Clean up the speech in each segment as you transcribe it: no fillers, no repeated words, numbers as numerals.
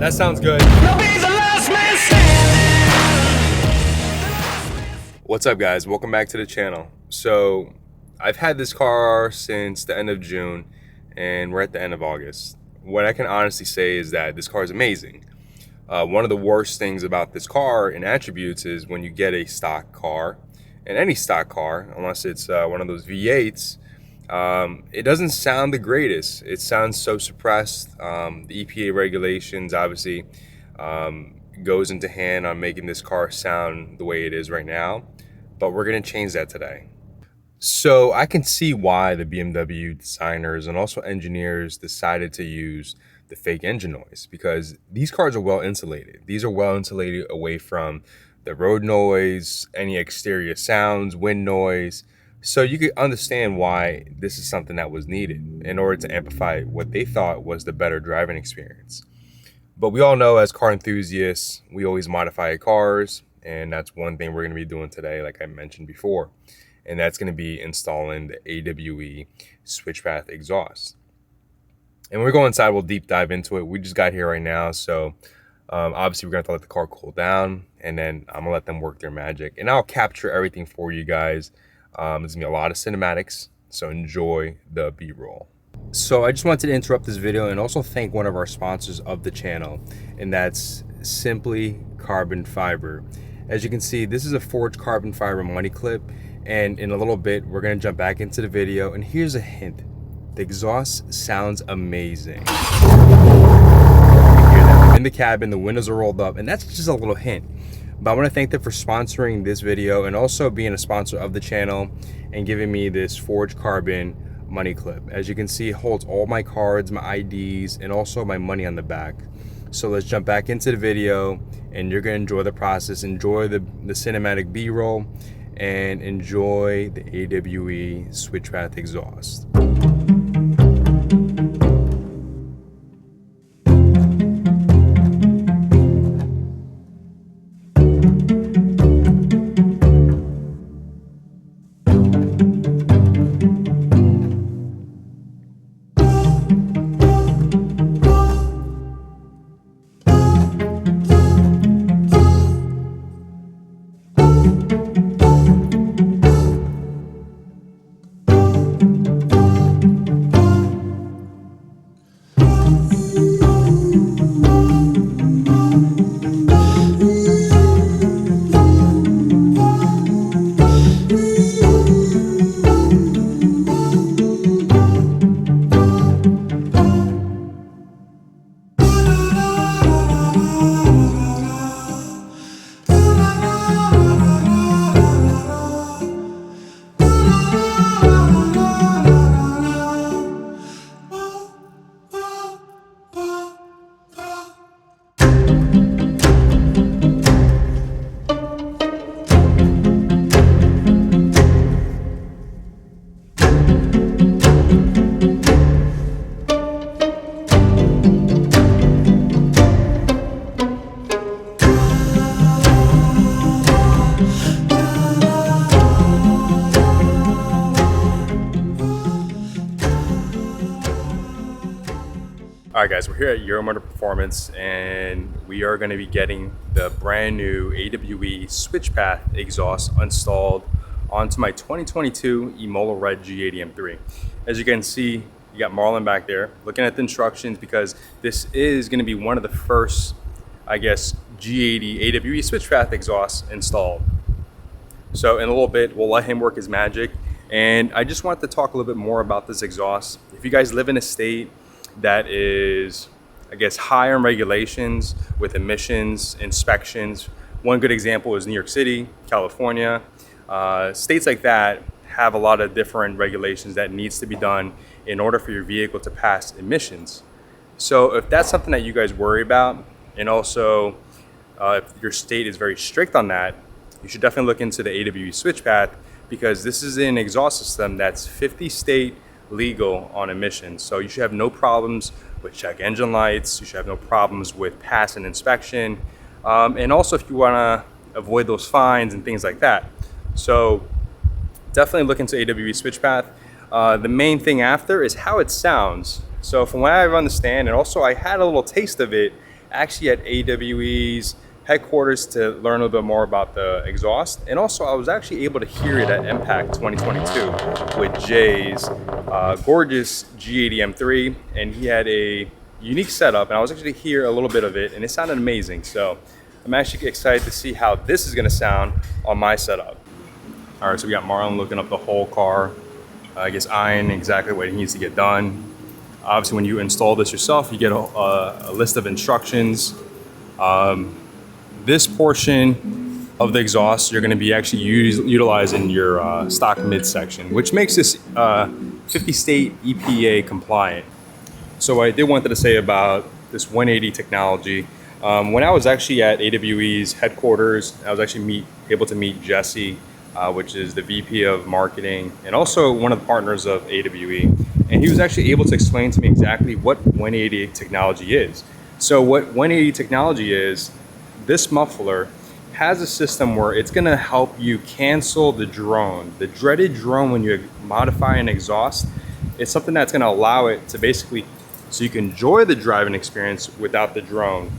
That sounds good. What's up, guys? Welcome back to the channel. So I've had this car since the end of June and we're at the end of August. What I can honestly say is that this car is amazing. One of the worst things about this car in attributes is when you get a stock car, and any stock car, unless it's one of those V8s, it doesn't sound the greatest. It sounds so suppressed. The EPA regulations obviously goes into hand on making this car sound the way it is right now, but we're going to change that today. So I can see why the BMW designers and also engineers decided to use the fake engine noise, because these cars are well insulated. These are well insulated away from the road noise, any exterior sounds, wind noise. So you could understand why this is something that was needed in order to amplify what they thought was the better driving experience. But we all know, as car enthusiasts, we always modify cars, and that's one thing we're going to be doing today, like I mentioned before. And that's going to be installing the AWE Switchpath exhaust. And when we go inside, we'll deep dive into it. We just got here right now, so obviously we're going to have to let the car cool down, and then I'm going to let them work their magic. And I'll capture everything for you guys. There's going to be a lot of cinematics, so enjoy the B-roll. So I just wanted to interrupt this video and also thank one of our sponsors of the channel, and that's Simply Carbon Fiber. As you can see, this is a forged carbon fiber money clip, and in a little bit we're going to jump back into the video. And here's a hint: the exhaust sounds amazing. You can hear that in the cabin, the windows are rolled up, and that's just a little hint. But I want to thank them for sponsoring this video and also being a sponsor of the channel and giving me this forged carbon money clip. As you can see, it holds all my cards, my IDs, and also my money on the back. So let's jump back into the video, and you're going to enjoy the process, enjoy the cinematic B-roll, and enjoy the AWE Switchpath exhaust. All right, guys, we're here at Euromotor Performance, and we are going to be getting the brand new AWE Switchpath exhaust installed onto my 2022 Imola Red G80 M3. As you can see, you got Marlon back there looking at the instructions, because this is going to be one of the first, I guess, G80 AWE Switchpath exhausts installed. So in a little bit, we'll let him work his magic. And I just wanted to talk a little bit more about this exhaust. If you guys live in a state that is, I guess, higher in regulations with emissions, inspections. One good example is New York City, California. States like that have a lot of different regulations that needs to be done in order for your vehicle to pass emissions. So if that's something that you guys worry about, and also if your state is very strict on that, you should definitely look into the AWE Switchpath, because this is an exhaust system that's 50 state legal on emissions. So you should have no problems with check engine lights. You should have no problems with pass and inspection. And also if you want to avoid those fines and things like that. So definitely look into AWE Switchpath. The main thing after is how it sounds. So from what I understand, and also I had a little taste of it actually at AWE's headquarters to learn a little bit more about the exhaust. And also I was actually able to hear it at Impact 2022 with Jay's gorgeous G80 M3, and he had a unique setup, and I was actually hear a little bit of it and it sounded amazing. So I'm actually excited to see how this is gonna sound on my setup. All right, so we got Marlon looking up the whole car, I guess eyeing exactly what he needs to get done. Obviously, when you install this yourself, you get a list of instructions. This portion of the exhaust, you're gonna be actually utilizing your stock midsection, which makes this 50 state EPA compliant. So what I did wanted to say about this 180 technology, when I was actually at AWE's headquarters, I was actually able to meet Jesse, which is the VP of marketing and also one of the partners of AWE. And he was actually able to explain to me exactly what 180 technology is. So what 180 technology is, this muffler has a system where it's gonna help you cancel the drone, the dreaded drone when you modify an exhaust. It's something that's gonna allow it to basically, so you can enjoy the driving experience without the drone.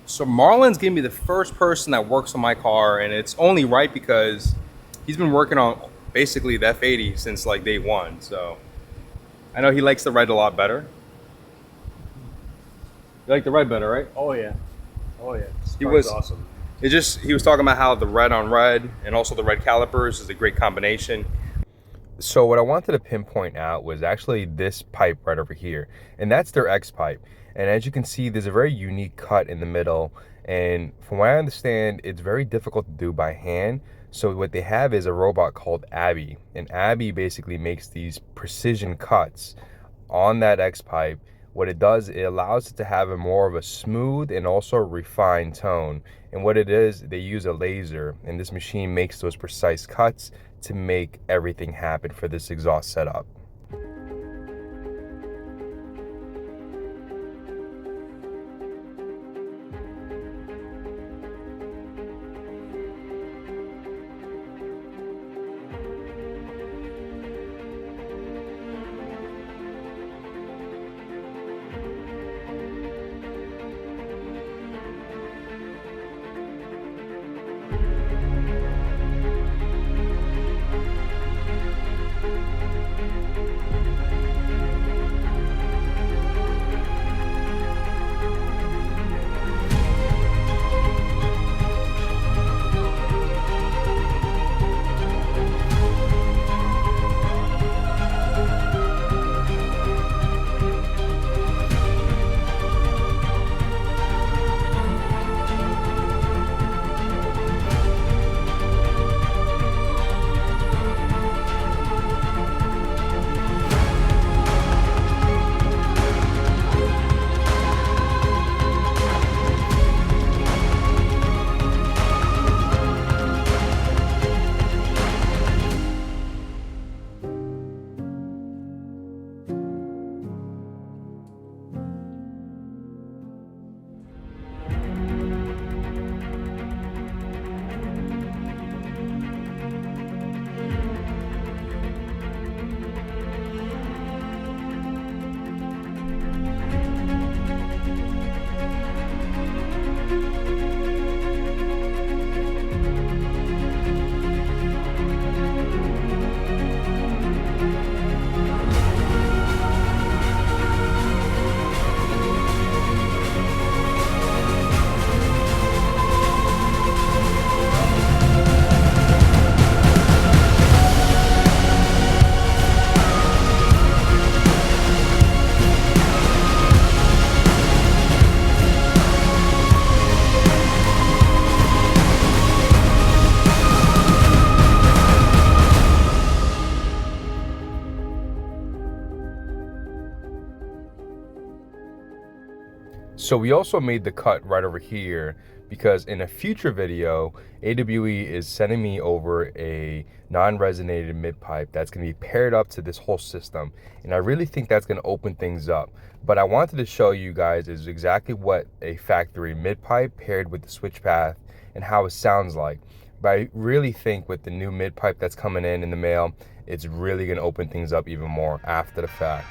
So Marlon's gonna be the first person that works on my car, and it's only right because he's been working on basically the F80 since like day one. So I know he likes the red a lot better. You like the red better, right? Oh yeah, oh yeah. This He car was is awesome. he was talking about how the red on red and also the red calipers is a great combination. So what I wanted to pinpoint out was actually this pipe right over here, and that's their X pipe. And as you can see, there's a very unique cut in the middle, and from what I understand, it's very difficult to do by hand. So what they have is a robot called Abby, and Abby basically makes these precision cuts on that X pipe. What it does, it allows it to have a more of a smooth and also refined tone. And what it is, they use a laser, and this machine makes those precise cuts to make everything happen for this exhaust setup. So we also made the cut right over here because in a future video, AWE is sending me over a non-resonated mid-pipe that's going to be paired up to this whole system. And I really think that's going to open things up. But I wanted to show you guys is exactly what a factory mid-pipe paired with the SwitchPath and how it sounds like. But I really think with the new mid-pipe that's coming in the mail, it's really going to open things up even more after the fact.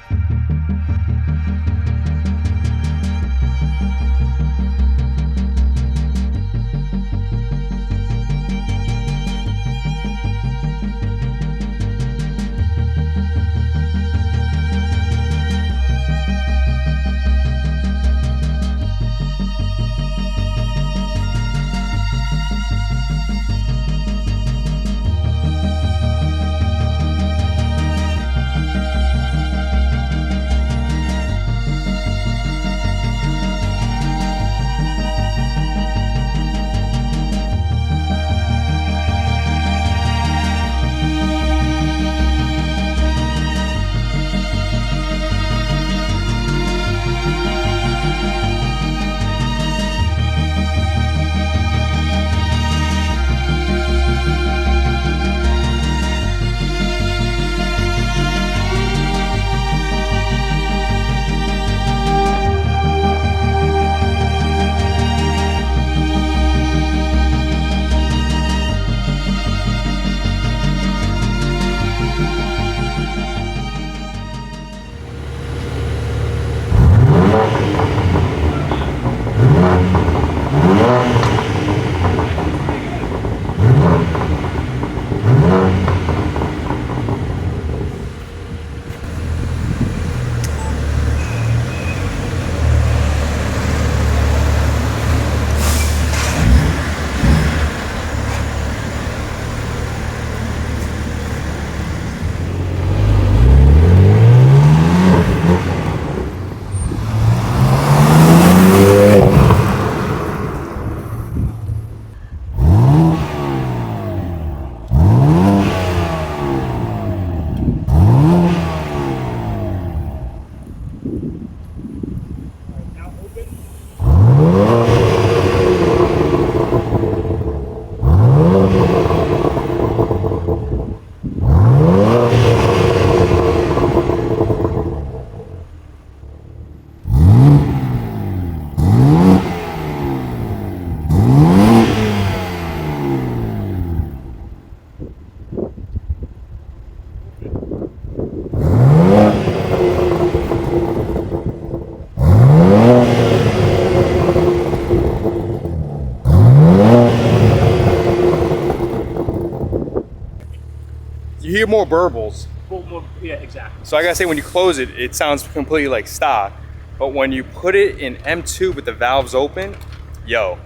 You hear more burbles. Well, yeah, exactly. So I gotta say, when you close it, it sounds completely like stock. But when you put it in M2 with the valves open, yo,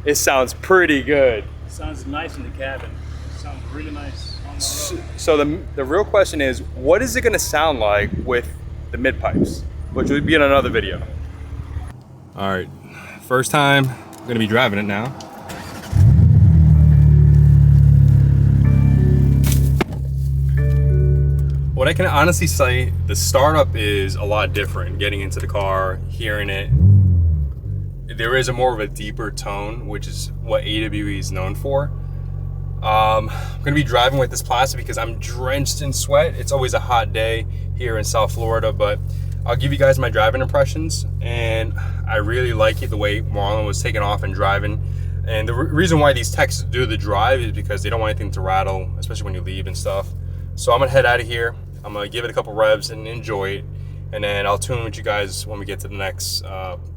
it sounds pretty good. Sounds nice in the cabin. Sounds really nice on the road. So the real question is, what is it gonna sound like with the mid pipes? Which will be in another video. All right, first time I'm gonna be driving it now. What I can honestly say, the startup is a lot different. Getting into the car, hearing it, there is a more of a deeper tone, which is what AWE is known for. I'm gonna be driving with this plastic because I'm drenched in sweat. It's always a hot day here in South Florida, but I'll give you guys my driving impressions. And I really like it the way Marlon was taking off and driving. And the reason why these techs do the drive is because they don't want anything to rattle, especially when you leave and stuff. So I'm gonna head out of here. I'm gonna give it a couple revs and enjoy it. And then I'll tune with you guys when we get to the next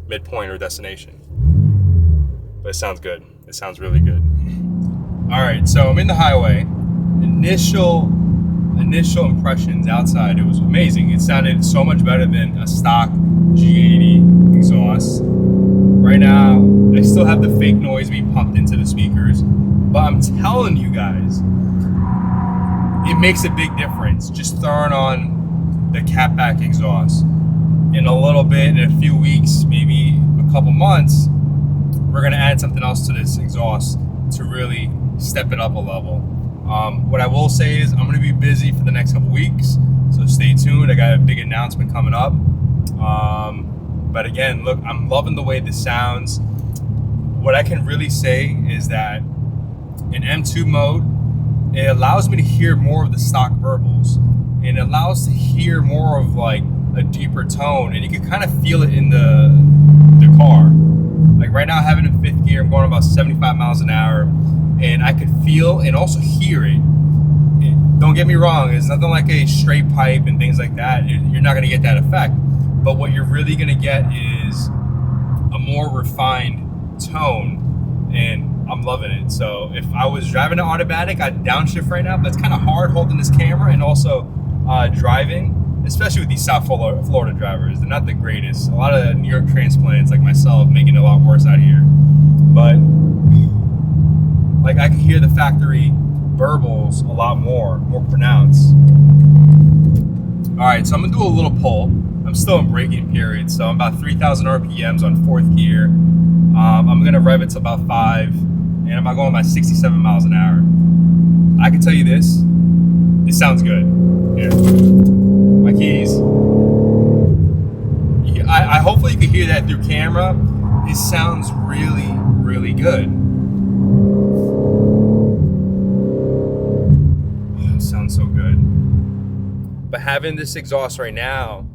midpoint or destination. But it sounds good. It sounds really good. All right, so I'm in the highway. Initial impressions outside, it was amazing. It sounded so much better than a stock G80 exhaust. Right now, I still have the fake noise being pumped into the speakers, but I'm telling you guys, it makes a big difference just throwing on the catback exhaust. In a little bit, in a few weeks, maybe a couple months, we're gonna add something else to this exhaust to really step it up a level. What I will say is I'm gonna be busy for the next couple weeks, so stay tuned. I got a big announcement coming up. But again, look, I'm loving the way this sounds. What I can really say is that in M2 mode, it allows me to hear more of the stock burbles, and it allows to hear more of like a deeper tone, and you can kind of feel it in the car. Like right now, having it in fifth gear, I'm going about 75 miles an hour, and I can feel and also hear it. Don't get me wrong, it's nothing like a straight pipe and things like that. You're not going to get that effect. But what you're really going to get is a more refined tone, and I'm loving it. So if I was driving an automatic, I'd downshift right now, but it's kind of hard holding this camera and also driving, especially with these South Florida drivers. They're not the greatest. A lot of New York transplants like myself making it a lot worse out here. But like I can hear the factory burbles a lot more pronounced. All right, so I'm gonna do a little pull. I'm still in braking period, so I'm about 3,000 RPMs on fourth gear. I'm gonna rev it to about 5, and I'm going about 67 miles an hour. I can tell you this, it sounds good. Here, my keys. I hopefully you can hear that through camera. It sounds really, really good. It sounds so good. But having this exhaust right now,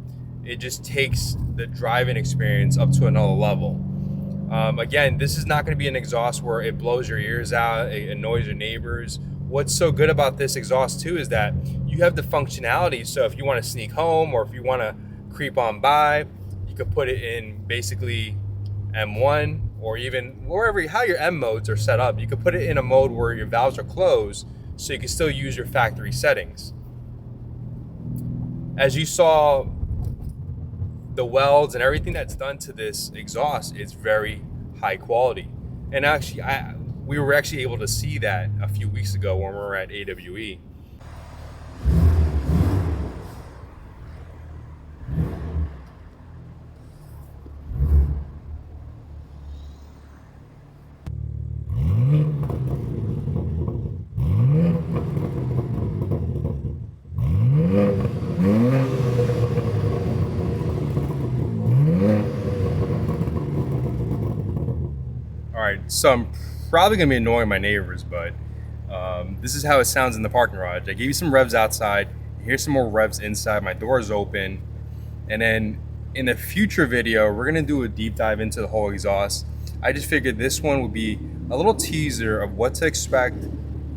it just takes the driving experience up to another level. Again, this is not going to be an exhaust where it blows your ears out, it annoys your neighbors. What's so good about this exhaust too is that you have the functionality. So if you want to sneak home or if you want to creep on by, you could put it in basically M1 or even wherever, how your M modes are set up. You could put it in a mode where your valves are closed so you can still use your factory settings. As you saw, the welds and everything that's done to this exhaust is very high quality. And actually, we were actually able to see that a few weeks ago when we were at AWE. All right, so I'm probably gonna be annoying my neighbors, but this is how it sounds in the parking garage. I gave you some revs outside. Here's some more revs inside. My door is open. And then in a future video, we're gonna do a deep dive into the whole exhaust. I just figured this one would be a little teaser of what to expect,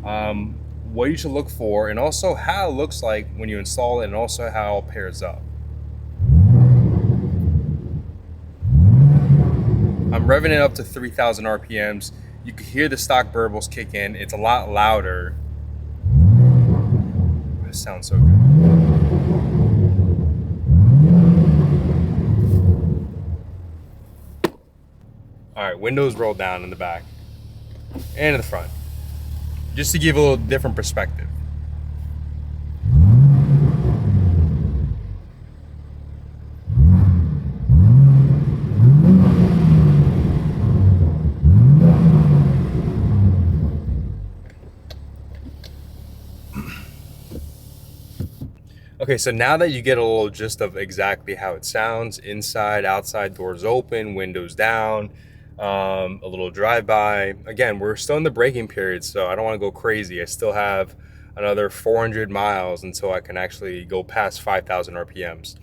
what you should look for, and also how it looks like when you install it, and also how it pairs up. I'm revving it up to 3,000 RPMs. You can hear the stock burbles kick in. It's a lot louder. This sounds so good. All right, windows roll down in the back and in the front, just to give a little different perspective. Okay, so now that you get a little gist of exactly how it sounds, inside, outside, doors open, windows down, a little drive-by. Again, we're still in the braking period, so I don't want to go crazy. I still have another 400 miles until I can actually go past 5,000 RPMs.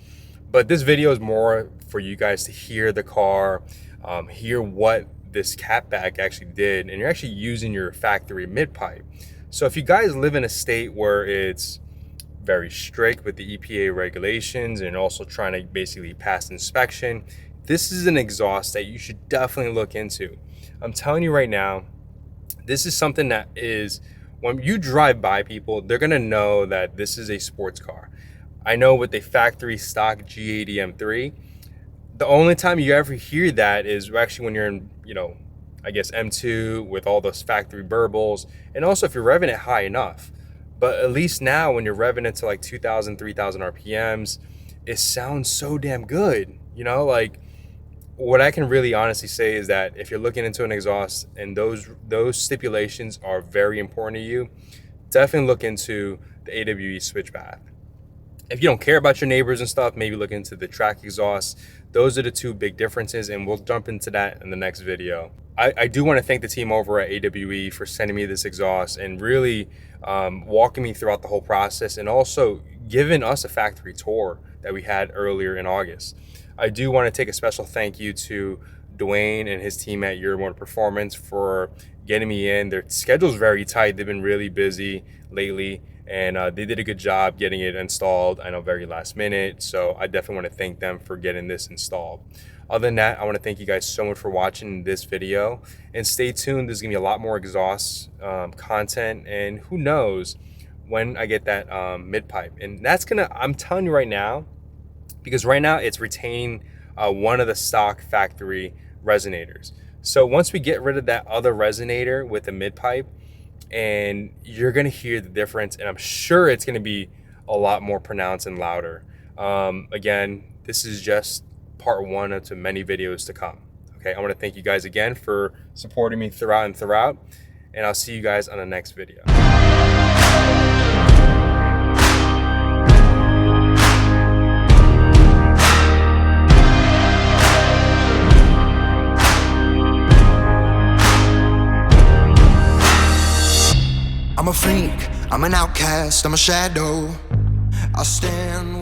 But this video is more for you guys to hear the car, hear what this catback actually did, and you're actually using your factory mid-pipe. So if you guys live in a state where it's very strict with the EPA regulations and also trying to basically pass inspection, this is an exhaust that you should definitely look into. I'm telling you right now, this is something that is, when you drive by people, they're gonna know that this is a sports car. I know with a factory stock G80 M3, the only time you ever hear that is actually when you're in, I guess M2 with all those factory burbles, and also if you're revving it high enough. But at least now when you're revving it to like 2,000, 3,000 RPMs, it sounds so damn good. Like what I can really honestly say is that if you're looking into an exhaust and those stipulations are very important to you, definitely look into the AWE Switchpath. If you don't care about your neighbors and stuff, maybe look into the track exhaust. Those are the two big differences, and we'll jump into that in the next video. I do want to thank the team over at AWE for sending me this exhaust and really walking me throughout the whole process, and also giving us a factory tour that we had earlier in August. I do want to take a special thank you to Dwayne and his team at Your Motor Performance for getting me in. Their schedule's very tight. They've been really busy lately, and they did a good job getting it installed. I know, very last minute, so I definitely want to thank them for getting this installed. Other than that, I want to thank you guys so much for watching this video, and stay tuned. There's gonna be a lot more exhaust content, and who knows when I get that mid pipe. And that's gonna, I'm telling you right now, because right now it's retaining one of the stock factory resonators. So once we get rid of that other resonator with the mid pipe, and you're gonna hear the difference, and I'm sure it's gonna be a lot more pronounced and louder. Again, this is just part one of many videos to come. Okay, I want to thank you guys again for supporting me throughout, and I'll see you guys on the next video. I'm a freak, I'm an outcast, I'm a shadow. I stand